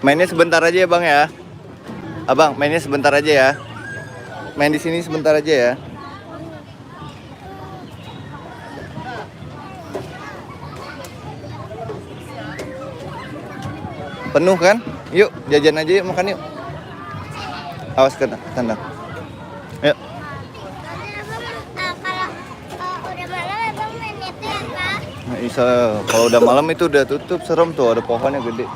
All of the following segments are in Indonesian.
Mainnya sebentar aja ya bang ya. Abang, mainnya sebentar aja ya. Main di sini sebentar aja ya. Penuh kan? Yuk, jajan aja yuk, makan yuk. Awas kena tandang. Yuk. Nah, bisa. Kalau udah malam itu udah tutup, serem tuh, ada pohonnya gede.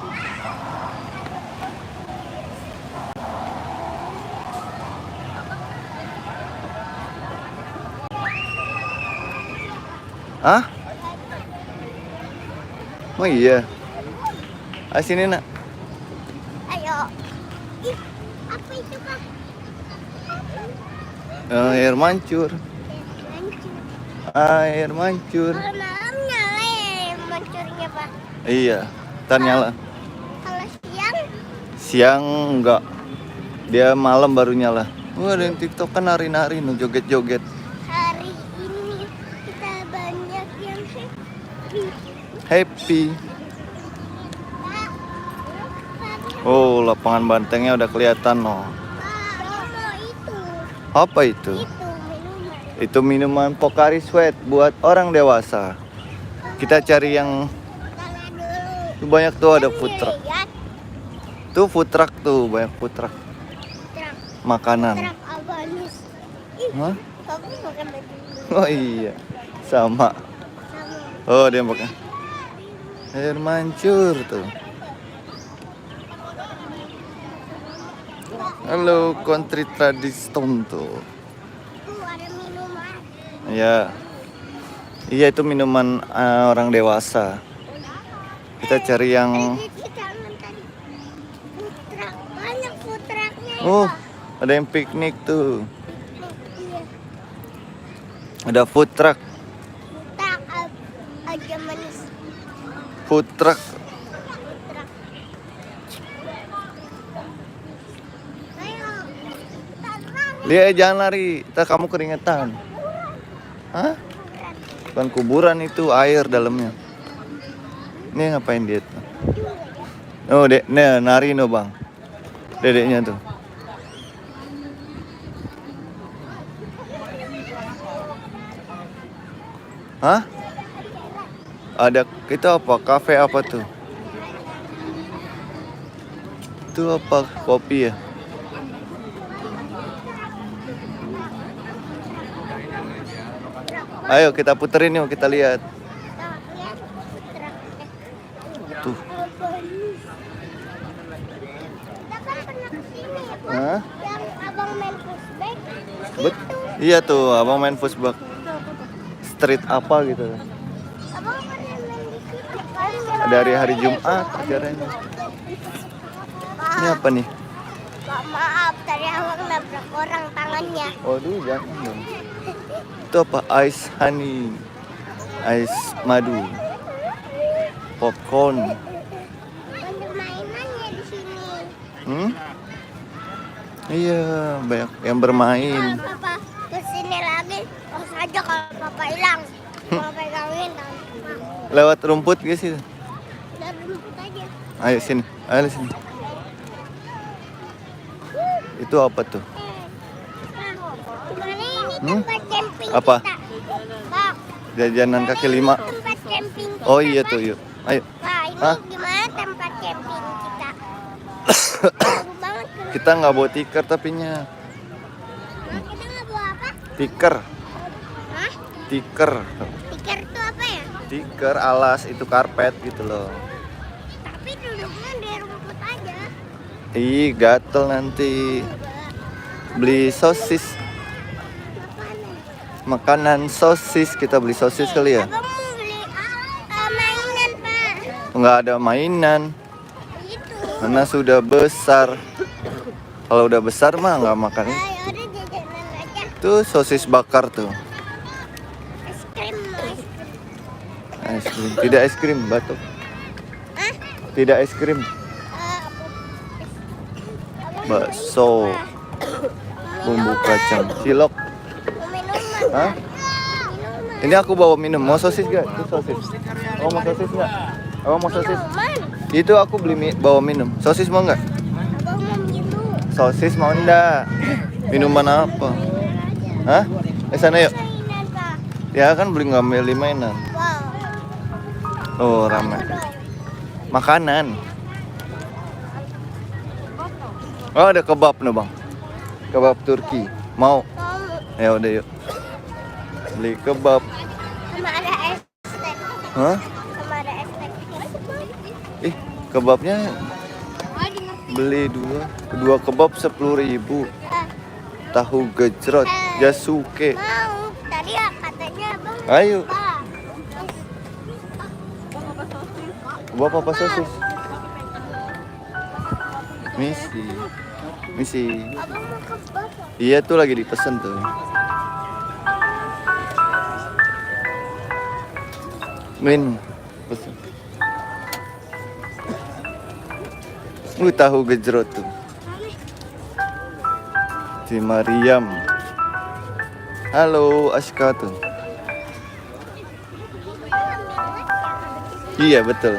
Hah? Oh iya. Ayo sini nak. Ayo. Ih, apa itu kak? Air mancur. Hancur. Air mancur. Kalau malam nyala ya mancurnya pak. Iya, ntar nyala. Kalau siang? Siang enggak. Dia malam baru nyala. Wah, ada yang TikTok kan nari-nari, no, joget-joget. Hari ini kita banyak yang happy. Happy. Pak, Oh, lapangan bantengnya udah kelihatan, no. mau itu. Apa itu? Itu minuman. Itu minuman Pocari Sweat buat orang dewasa. Kita cari yang Tanya dulu. tuh banyak tuh, ada food truck. Lihat Tuh food truck tuh, banyak food truck. truk Makanan. truk abanis. Ih, Hah? aku makan baju dulu. Oh iya. Sama. Sama. Oh, dia pakai air mancur tuh. Halo, country tradition tuh. Ada minuman. Ya. Iya, itu minuman orang dewasa. Kita cari yang Jangan tadi. Food truck. Banyak food trucknya ya, oh, Pak. ada yang piknik tuh. Iya. Ada food truck. Tak aja manis. Food truck. Food truck. Ayo. Dia jangan lari, ntar kamu keringetan. Hah? Bukan kuburan itu, air dalamnya. Ini ngapain dia tuh? Oh, dek, nih nari no bang. Dedeknya tuh. Hah? Ada itu apa? Kafe apa tuh? Itu apa? Kopi ya? Ayo kita puterin yuk, kita lihat. Lihat food truck. Tuh. Abanis. Kita kan pernah kesini ya Pak. Hah? Yang abang main pushback. Bet- iya tuh, abang main football. Street apa gitu. Abang pernah main di situ kan? Dari hari Jumat acaranya. Ini Pak, apa nih? Pak, maaf tadi abang nabrak orang tangannya. Waduh, jangan dong. Itu apa? Ice honey, ice madu, popcorn. Banyak mainannya di sini. Iya, banyak yang bermain. Kalau papa kesini lagi, awas aja kalau papa hilang. Papa pegangin tangan. Lewat rumput guys itu. Udah rumput aja. Ayo sini, ayo sini. Itu apa tuh? Gimana ini Hmm? tempat camping Apa? kita? Pak, Jajanan kaki lima. tempat camping kita. Oh iya Pak. tuh, yuk. Ayo. Pak, ini Hah? gimana tempat camping kita? Bagus banget. Kita nggak bawa tikar tapinya. Kita nggak bawa apa? Tikar, Hah? tikar. Tikar itu apa ya? Tikar alas itu karpet gitu loh. Tapi duduknya di rumput aja. Ih, gatel nanti. Beli sosis, makanan sosis. Kita beli sosis kali ya? Abang mau beli mainan Pak. Nggak ada mainan, Itu. karena sudah besar. Kalau udah besar mah nggak makan. Ayo udah jajanan aja. Tuh sosis bakar tuh. Es krim. Es krim. Tidak es krim, batuk. Hah? Tidak es krim. Bakso, bumbu kacang, cilok. Mau minuman. Hah? Minuman. Ini aku bawa minum. Mau sosis gak? Itu sosis. Oh, mau sosis gak? Oh, mau sosis? Minuman. Itu aku beli bawa minum. Sosis mau nggak? Abang mau minum. Sosis mau nggak? Minuman apa? Hah? Sana yuk. Mainan, Pak. Ya kan beli ngambil mainan. Wow. Oh ramai. Makanan. Oh ada kebab nih bang. Kebab Turki. Mau? Mau. Ya udah yuk. Beli kebab. Sama ada es teh. Hah? Sama ada es teh. Ih kebabnya beli dua kebab 10.000. Tahu gejrot, jasuke. Mau. Tadi ya katanya abang. Ayo. Pak. Kebab apa sosis? Misi. Abang mau ke bapak. Iya tuh lagi dipesan tuh. Pesen. Tahu gejrot tuh. Si Mariam. Halo Aska tuh. Iya betul.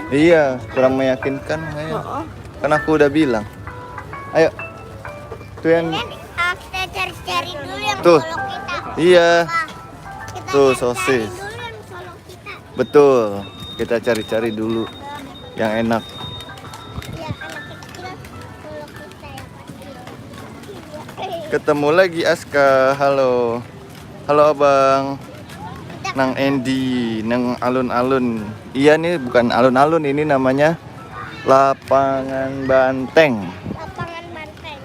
Iya kurang meyakinkan ayo. Kan aku udah bilang. Ayo. Tuh yang Kita cari-cari dulu yang Tuh. follow kita. iya. Kita Tuh, cari-cari sosis. dulu yang follow kita. Betul. Kita cari-cari dulu yang enak. Ya, anak kecil follow kita ya pasti. Ketemu lagi Aska. Halo. Halo Abang. Nang Endi, nang alun-alun. Iya nih bukan alun-alun, ini namanya Lapangan Banteng. Lapangan banteng.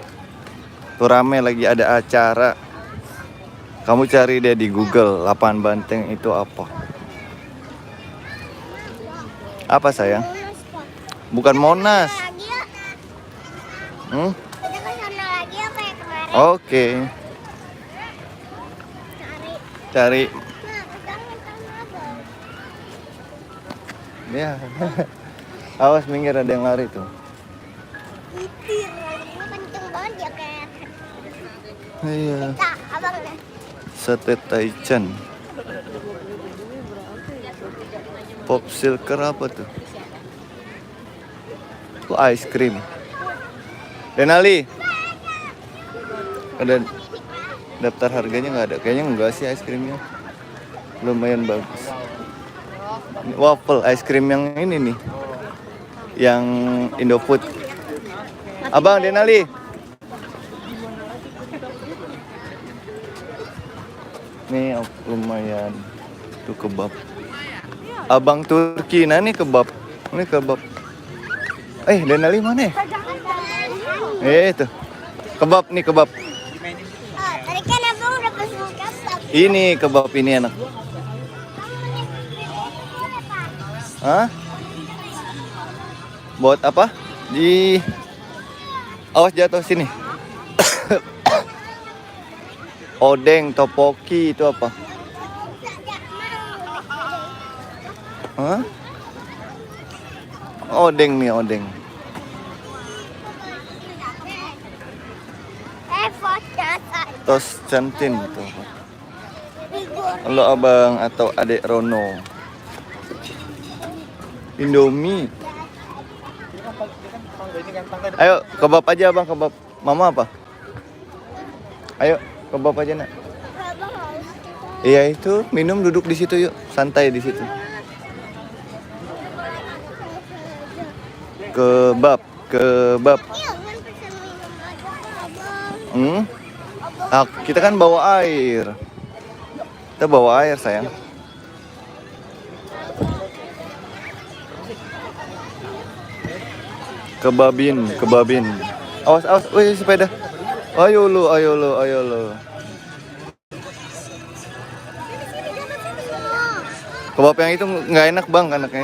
Tuh rame lagi ada acara. Kamu cari deh di Google, Lapangan Banteng itu apa? Apa sayang? Monas, Pak. Bukan Monas. Lagi ya. Hmm? Kita ke sana lagi ya kayak kemarin. Oke. Cari. Cari. Nah, jangan sama abang. Ya. Awas minggir ada yang lari tuh. Itir, larinya kenceng banget ya kayak. Iya. Nah, abang nih. Sate Taichan. Pop Silker apa tuh? Itu ice cream. Denali. Ada daftar harganya nggak ada? Kayaknya enggak sih ice creamnya. Lumayan bagus. Ini waffle ice cream yang ini nih. Yang Indofood. Abang Denali. Nih lumayan. Tuh kebab. Abang Turki, nah nih kebab. Ini kebab. Denali mana? Itu. Kebab nih kebab. Oh, tadi kan abang udah pesen kebab. Ini kebab ini enak. Hah? Buat apa? Awas jatuh sini. Odeng, topoki itu apa? Hah? Odeng nih, odeng. Tos cantin tuh. Halo abang atau adek Rono. Indomie. Ayo kebab aja abang, kebab. Mama apa? Ayo kebab aja nak. Iya itu minum duduk di situ yuk, santai di situ. Kebab. Kita kan bawa air. Kita bawa air sayang. Kebabin. Awas, wih sepeda. Ayo lu. Kebab yang itu nggak enak bang, anaknya.